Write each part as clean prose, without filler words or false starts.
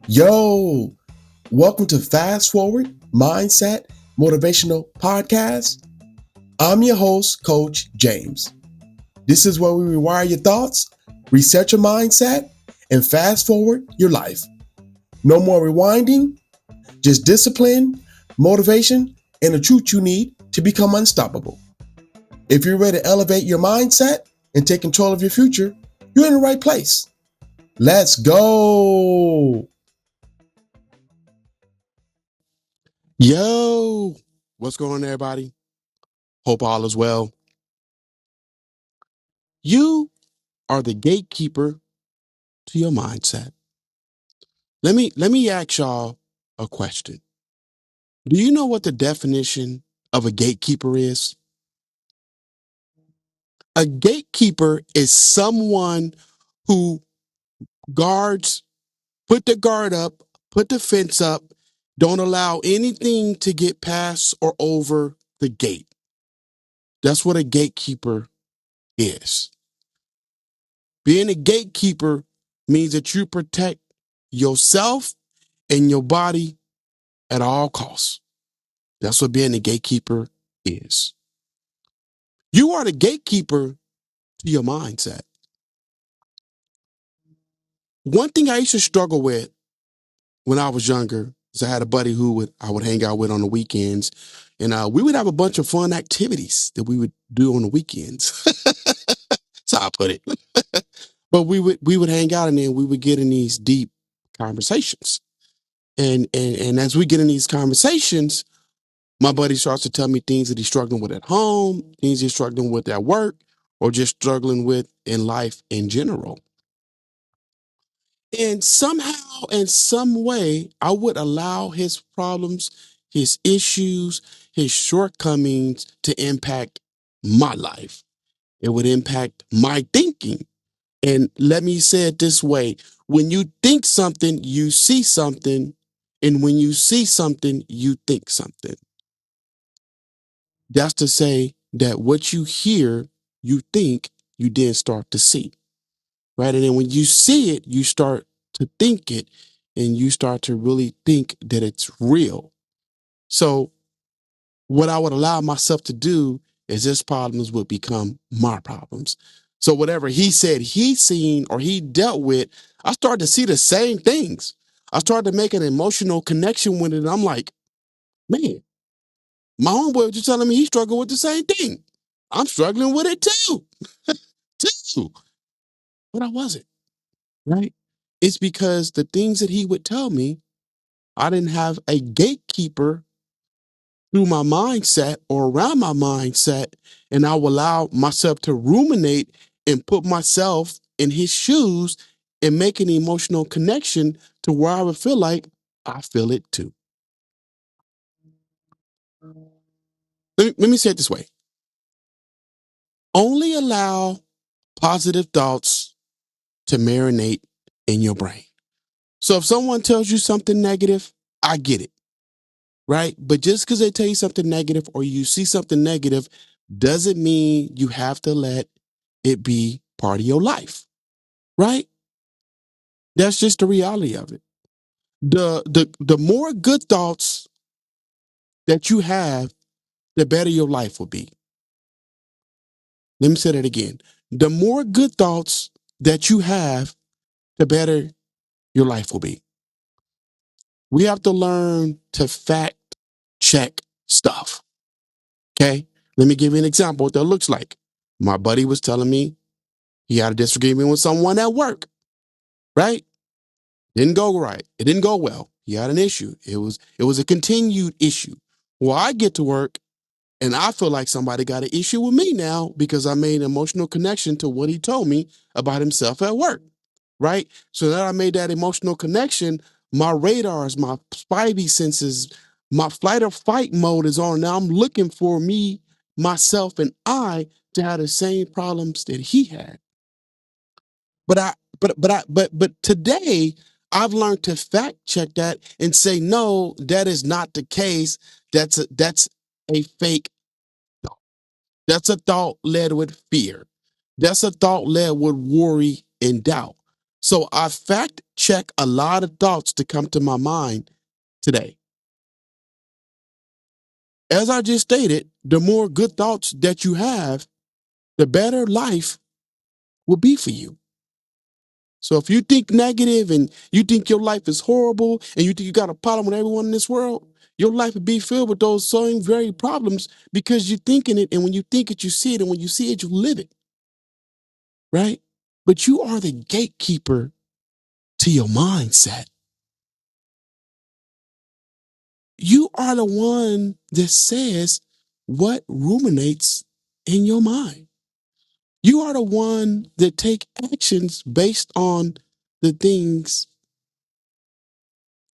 Yo, welcome to Fast Forward Mindset Motivational Podcast. I'm your host, Coach James. This is where we rewire your thoughts, reset your mindset, and fast forward your life. No more rewinding, just discipline, motivation, and the truth you need to become unstoppable. If you're ready to elevate your mindset and take control of your future, you're in the right place. Let's go. Yo, what's going on, everybody? Hope all is well. You are the gatekeeper to your mindset. Let me ask y'all a question. Do you know what the definition of a gatekeeper is? A gatekeeper is someone who guards, put the guard up, put the fence up, don't allow anything to get past or over the gate. That's what a gatekeeper is. Being a gatekeeper means that you protect yourself and your body at all costs. That's what being a gatekeeper is. You are the gatekeeper to your mindset. One thing I used to struggle with when I was younger is I had a buddy who I would hang out with on the weekends, and we would have a bunch of fun activities that we would do on the weekends. That's how I put it. But we would hang out, and then we would get in these deep conversations. And as we get in these conversations, my buddy starts to tell me things that he's struggling with at home, things he's struggling with at work, or just struggling with in life in general. And somehow, in some way, I would allow his problems, his issues, his shortcomings to impact my life. It would impact my thinking. And let me say it this way: when you think something, you see something. And when you see something, you think something. That's to say that what you hear, you think, you then start to see, right? And then when you see it, you start to think it, and you start to really think that it's real. So what I would allow myself to do is his problems would become my problems. So whatever he said he seen or he dealt with, I started to see the same things. I started to make an emotional connection with it. And I'm like, man, my homeboy was just telling me he struggled with the same thing. I'm struggling with it too. But I wasn't, right? It's because the things that he would tell me, I didn't have a gatekeeper through my mindset or around my mindset. And I will allow myself to ruminate and put myself in his shoes and make an emotional connection to where I would feel like I feel it too. Let me say it this way: only allow positive thoughts to marinate in your brain. So if someone tells you something negative, I get it, right? But just because they tell you something negative or you see something negative doesn't mean you have to let it be part of your life, right? That's just the reality of it. The more good thoughts that you have, the better your life will be. Let me say that again. The more good thoughts that you have, the better your life will be. We have to learn to fact check stuff. Okay. Let me give you an example of what that looks like. My buddy was telling me he had a disagreement with someone at work, right? Didn't go right. It didn't go well. He had an issue. It was a continued issue. Well, I get to work and I feel like somebody got an issue with me now because I made an emotional connection to what he told me about himself at work, right? So that I made that emotional connection, my radars, my spidey senses, my flight or fight mode is on. Now I'm looking for me, myself, and I to have the same problems that he had. But I but today I've learned to fact check that and say, no, that is not the case. That's a fake thought. That's a thought led with fear. That's a thought led with worry and doubt. So I fact check a lot of thoughts to come to my mind today. As I just stated, the more good thoughts that you have, the better life will be for you. So if you think negative and you think your life is horrible and you think you got a problem with everyone in this world, your life would be filled with those same very problems because you're thinking it. And when you think it, you see it. And when you see it, you live it. Right? But you are the gatekeeper to your mindset. You are the one that says what ruminates in your mind. You are the one that take actions based on the things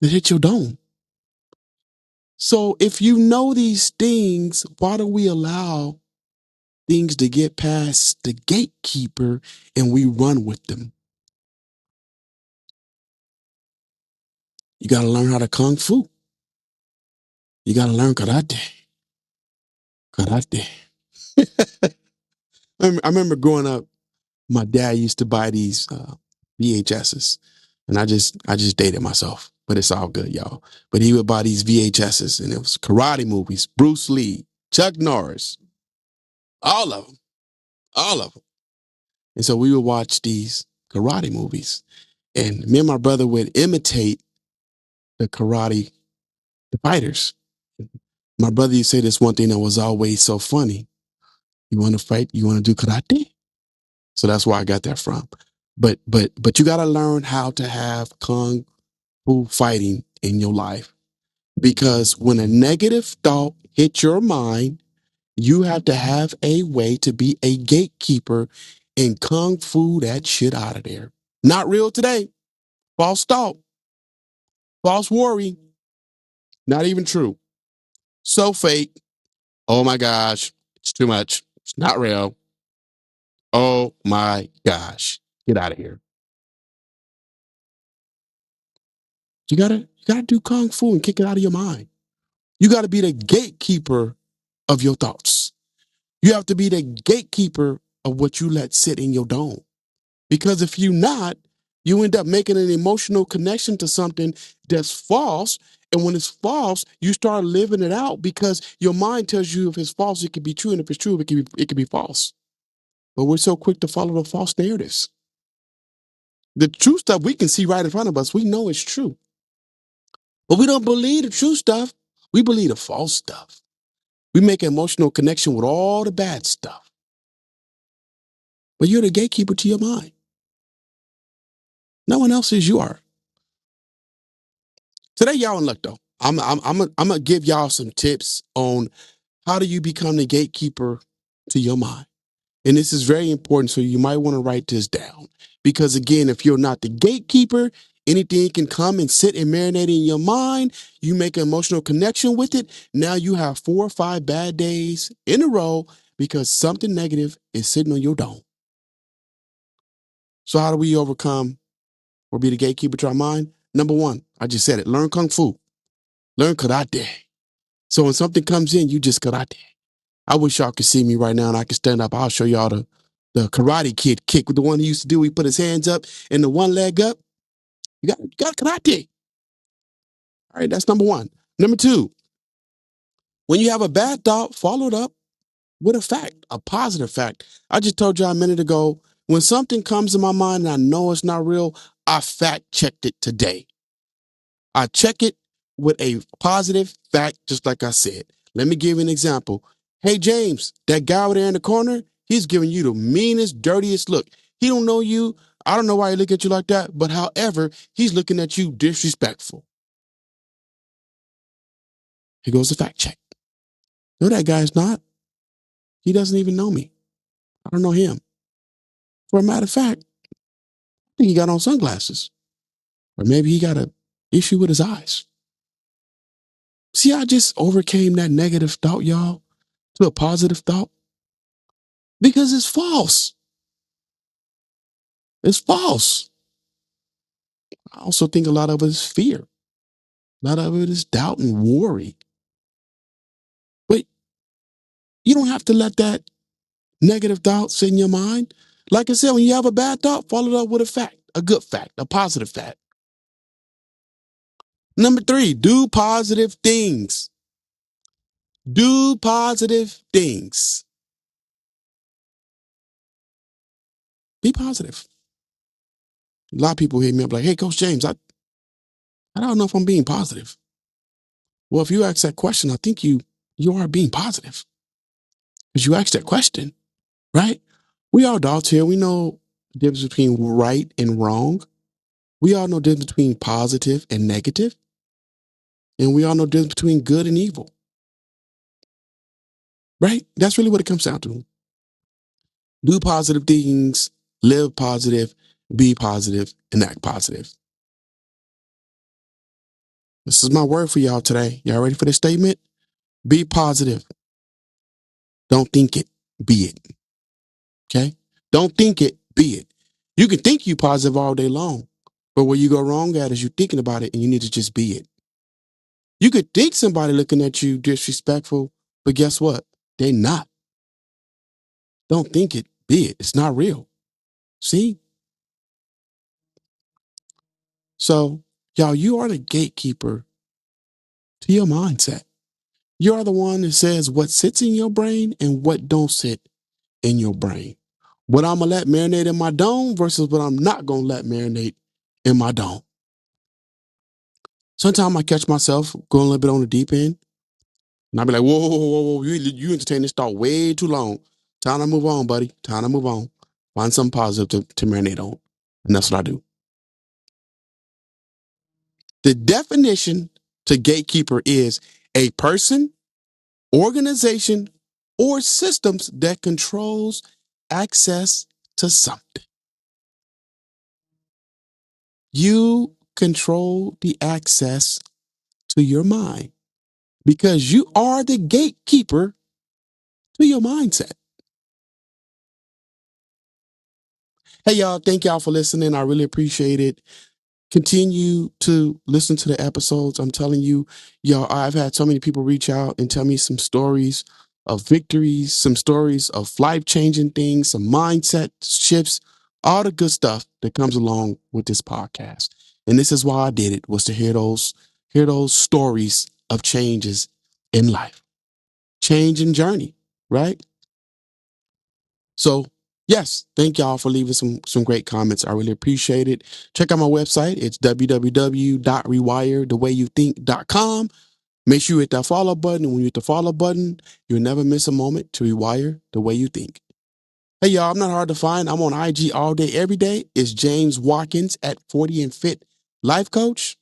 that hit your dome. So if you know these things, why do we allow things to get past the gatekeeper and we run with them? You got to learn how to kung fu. You got to learn karate. Karate. I remember growing up, my dad used to buy these VHSs, and I just dated myself, but it's all good, y'all. But he would buy these VHSs, and it was karate movies, Bruce Lee, Chuck Norris, all of them, all of them. And so we would watch these karate movies, and me and my brother would imitate the karate, the fighters. My brother used to say this one thing that was always so funny. You want to fight? You want to do karate? So that's where I got that from. But you got to learn how to have kung fu fighting in your life, because when a negative thought hits your mind, you have to have a way to be a gatekeeper and kung fu that shit out of there. Not real today. False thought, false worry, not even true. So fake. Oh my gosh, it's too much. It's not real. Oh my gosh, get out of here. You gotta do kung fu and kick it out of your mind. You gotta be the gatekeeper of your thoughts. You have to be the gatekeeper of what you let sit in your dome. Because if you're not, you end up making an emotional connection to something that's false. And when it's false, you start living it out because your mind tells you if it's false, it could be true. And if it's true, it could be false. But we're so quick to follow the false narratives. The true stuff we can see right in front of us. We know it's true. But we don't believe the true stuff. We believe the false stuff. We make an emotional connection with all the bad stuff. But you're the gatekeeper to your mind. No one else is. You are. Today, y'all in luck though. I'm gonna give y'all some tips on how do you become the gatekeeper to your mind. And this is very important, so you might want to write this down. Because again, if you're not the gatekeeper, anything can come and sit and marinate in your mind. You make an emotional connection with it. Now you have 4 or 5 bad days in a row because something negative is sitting on your dome. So how do we overcome or be the gatekeeper to our mind? Number one, I just said it. Learn kung fu. Learn karate. So when something comes in, you just karate. I wish y'all could see me right now and I could stand up. I'll show y'all the Karate Kid kick with the one he used to do. He put his hands up and the one leg up. You got karate. All right, that's number one. Number two, when you have a bad thought, follow it up with a fact, a positive fact. I just told y'all a minute ago, when something comes in my mind and I know it's not real, I fact checked it today. I check it with a positive fact, just like I said. Let me give you an example. Hey, James, that guy over there in the corner, he's giving you the meanest, dirtiest look. He don't know you. I don't know why he look at you like that, but however, he's looking at you disrespectful. Here goes the fact check. No, that guy's not. He doesn't even know me. I don't know him. For a matter of fact, I think he got on sunglasses. Or maybe he got an issue with his eyes. See, I just overcame that negative thought, y'all, to a positive thought. Because it's false. It's false. I also think a lot of it is fear. A lot of it is doubt and worry. But you don't have to let that negative thought sit in your mind. Like I said, when you have a bad thought, follow it up with a fact. a good fact, a positive fact. Number 3, do positive things. Do positive things. Be positive. A lot of people hit me up like, hey, Coach James, I don't know if I'm being positive. Well, if you ask that question, I think you are being positive because you asked that question, right? We all adults here. We know the difference between right and wrong. We all know the difference between positive and negative. And we all know the difference between good and evil, right? That's really what it comes down to. Do positive things, live positive, be positive, and act positive. This is my word for y'all today. Y'all ready for this statement? Be positive. Don't think it, be it. Okay? Don't think it, be it. You can think you positive all day long, but where you go wrong at is you thinking about it and you need to just be it. You could think somebody looking at you disrespectful, but guess what? They're not. Don't think it, be it. It's not real. See? So, y'all, you are the gatekeeper to your mindset. You are the one that says what sits in your brain and what don't sit in your brain. What I'm going to let marinate in my dome versus what I'm not going to let marinate in my dome. Sometimes I catch myself going a little bit on the deep end, and I'll be like, whoa, whoa, whoa, whoa, you entertain this thought way too long. Time to move on, buddy. Time to move on. Find something positive to marinate on. And that's what I do. The definition to gatekeeper is a person, organization, or systems that controls access to something. You control the access to your mind because you are the gatekeeper to your mindset. Hey, y'all, thank y'all for listening. I really appreciate it. Continue to listen to the episodes. I'm telling you, y'all, I've had so many people reach out and tell me some stories of victories, some stories of life-changing things, some mindset shifts, all the good stuff that comes along with this podcast. And this is why I did it, was to hear those stories of changes in life, change and journey, right? So yes, thank y'all for leaving some great comments. I really appreciate it. Check out my website. It's www.rewirethewayouthink.com. Make sure you hit that follow button. And when you hit the follow button, you'll never miss a moment to rewire the way you think. Hey, y'all, I'm not hard to find. I'm on IG all day, every day. It's James Watkins at 40 and Fit Life Coach.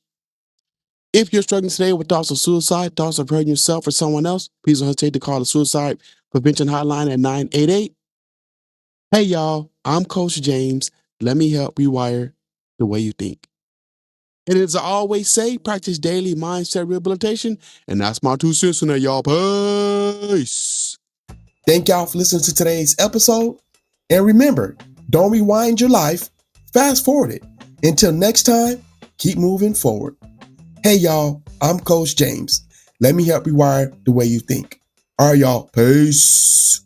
If you're struggling today with thoughts of suicide, thoughts of hurting yourself or someone else, please don't hesitate to call the Suicide Prevention Hotline at 988. Hey, y'all, I'm Coach James. Let me help rewire the way you think. And as I always say, practice daily mindset rehabilitation. And that's my 2 cents on that, y'all. Peace. Thank y'all for listening to today's episode. And remember, don't rewind your life, fast forward it. Until next time, keep moving forward. Hey, y'all, I'm Coach James. Let me help rewire the way you think. All right, y'all. Peace.